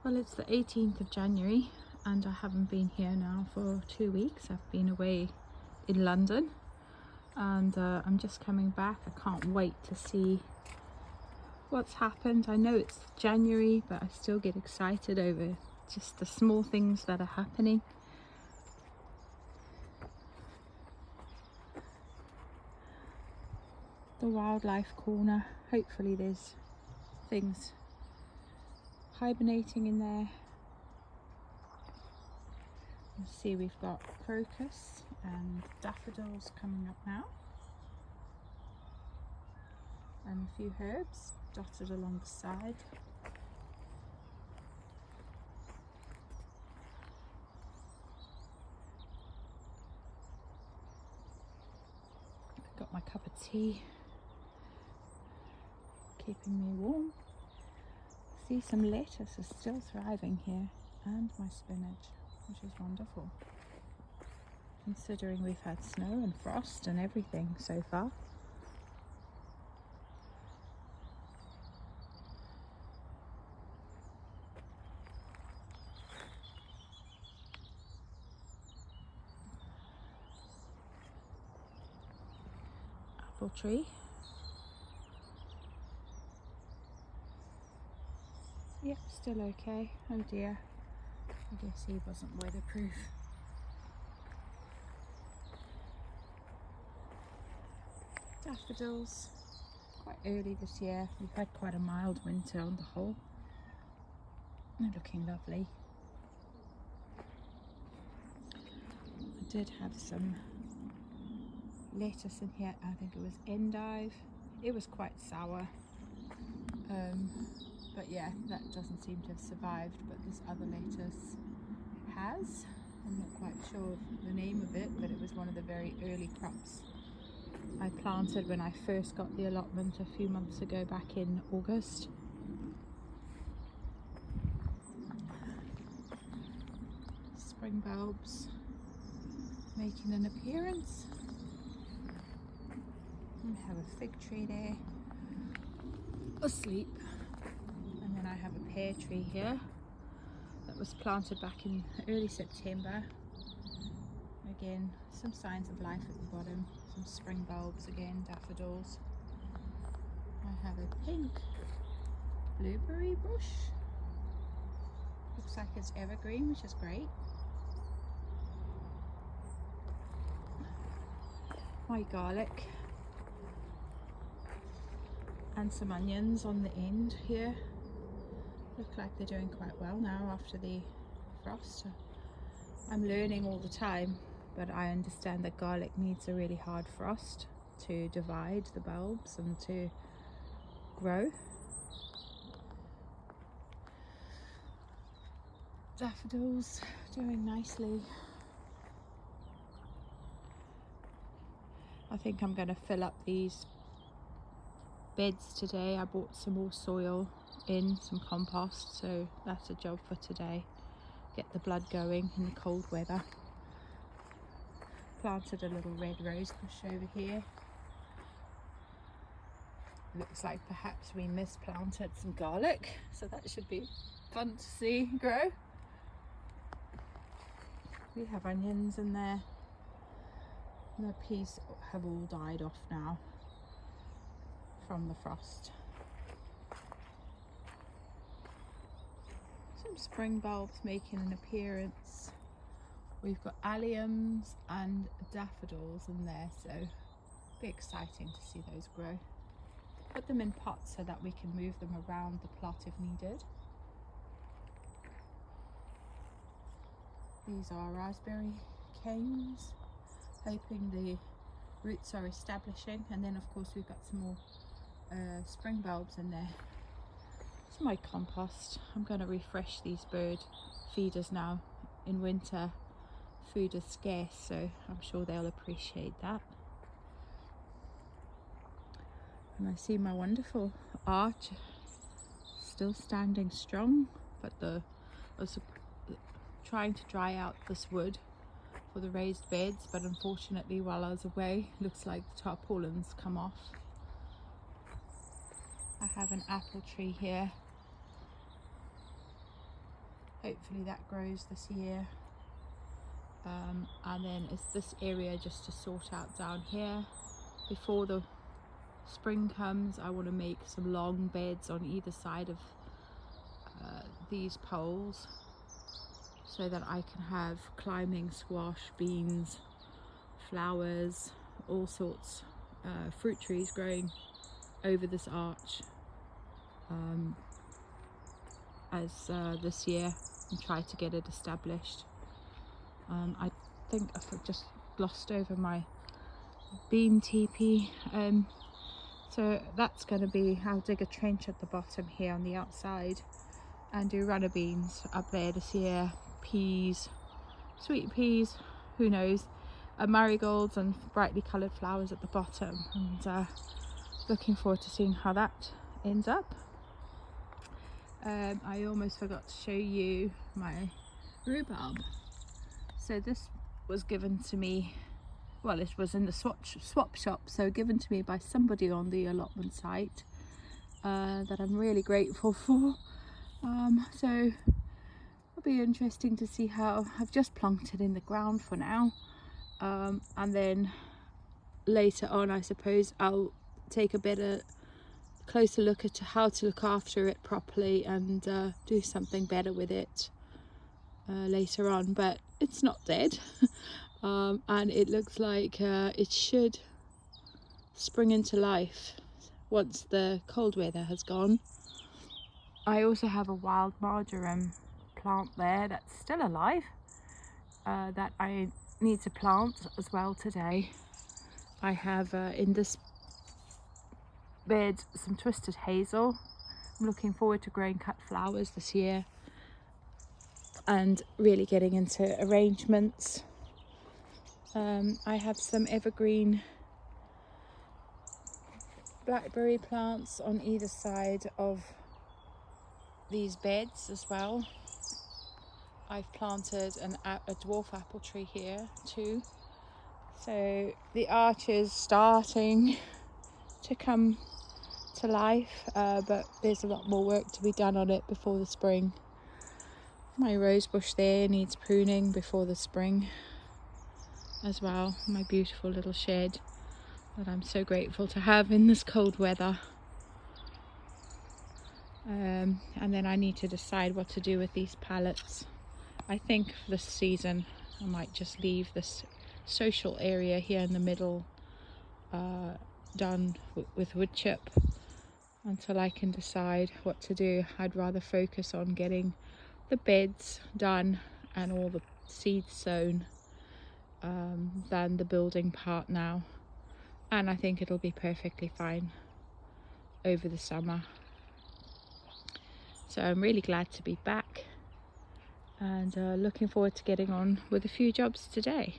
Well, it's the 18th of January and I haven't been here now for 2 weeks. I've been away in London and I'm just coming back. I can't wait to see what's happened. I know it's January, but I still get excited over just the small things that are happening. The wildlife corner, hopefully there's things hibernating in there. You see we've got crocus and daffodils coming up now, and a few herbs dotted along the side. I've got my cup of tea keeping me warm. See, some lettuce is still thriving here, and my spinach, which is wonderful considering we've had snow and frost and everything so far. Apple tree. Yep, still okay. Oh dear, I guess he wasn't weatherproof. Daffodils, quite early this year. We've had quite a mild winter on the whole. They're looking lovely. I did have some lettuce in here. I think it was endive. It was quite sour. But yeah, that doesn't seem to have survived, but this other lettuce has. I'm not quite sure the name of it, but it was one of the very early crops I planted when I first got the allotment a few months ago, back in August. Spring bulbs making an appearance. And have a fig tree there asleep. And then I have a pear tree here that was planted back in early September. Again, some signs of life at the bottom. Some spring bulbs again, daffodils. I have a pink blueberry bush. Looks like it's evergreen, which is great. My garlic and some onions on the end here. Look like they're doing quite well now after the frost. I'm learning all the time, but I understand that garlic needs a really hard frost to divide the bulbs and to grow. Daffodils doing nicely. I think I'm going to fill up these beds today. I bought some more soil in, some compost, so that's a job for today. Get the blood going in the cold weather. Planted a little red rose bush over here. Looks like perhaps we misplanted some garlic, so that should be fun to see grow. We have onions in there. The peas have all died off now from the frost. Some spring bulbs making an appearance. We've got alliums and daffodils in there, so it'll be exciting to see those grow. Put them in pots so that we can move them around the plot if needed. These are raspberry canes, hoping the roots are establishing, and then of course we've got some more spring bulbs in there. It's my compost. I'm going to refresh these bird feeders now. In winter food is scarce, so I'm sure they'll appreciate that. And I see my wonderful arch still standing strong, but I was trying to dry out this wood for the raised beds, but unfortunately while I was away, looks like the tarpaulins come off. I have an apple tree here. hopefully that grows this year. And then it's this area just to sort out down here before the spring comes. I want to make some long beds on either side of these poles so that I can have climbing squash, beans, flowers, all sorts, fruit trees growing over this arch as this year, and try to get it established. I think I've just glossed over my bean teepee, so that's going to be, I'll dig a trench at the bottom here on the outside and do runner beans up there this year, peas, sweet peas, who knows, marigolds and brightly coloured flowers at the bottom, and looking forward to seeing how that ends up. I almost forgot to show you my rhubarb. So this was given to me, well, it was in the swap shop, so given to me by somebody on the allotment site that I'm really grateful for. So it'll be interesting to see how, I've just plonked it in the ground for now, and then later on I suppose I'll take a closer look at how to look after it properly and do something better with it later on. But it's not dead. And it looks like it should spring into life once the cold weather has gone. I also have a wild marjoram plant there that's still alive that I need to plant as well today. I have in this bed some twisted hazel. I'm looking forward to growing cut flowers this year and really getting into arrangements. I have some evergreen blackberry plants on either side of these beds as well. I've planted a dwarf apple tree here too. So the arch is starting to come to life, but there's a lot more work to be done on it before the spring. My rose bush there needs pruning before the spring as well. My beautiful little shed that I'm so grateful to have in this cold weather. And then I need to decide what to do with these pallets. I think for this season I might just leave this social area here in the middle done with wood chip until I can decide what to do. I'd rather focus on getting the beds done and all the seeds sown than the building part now, and I think it'll be perfectly fine over the summer. So I'm really glad to be back and looking forward to getting on with a few jobs today.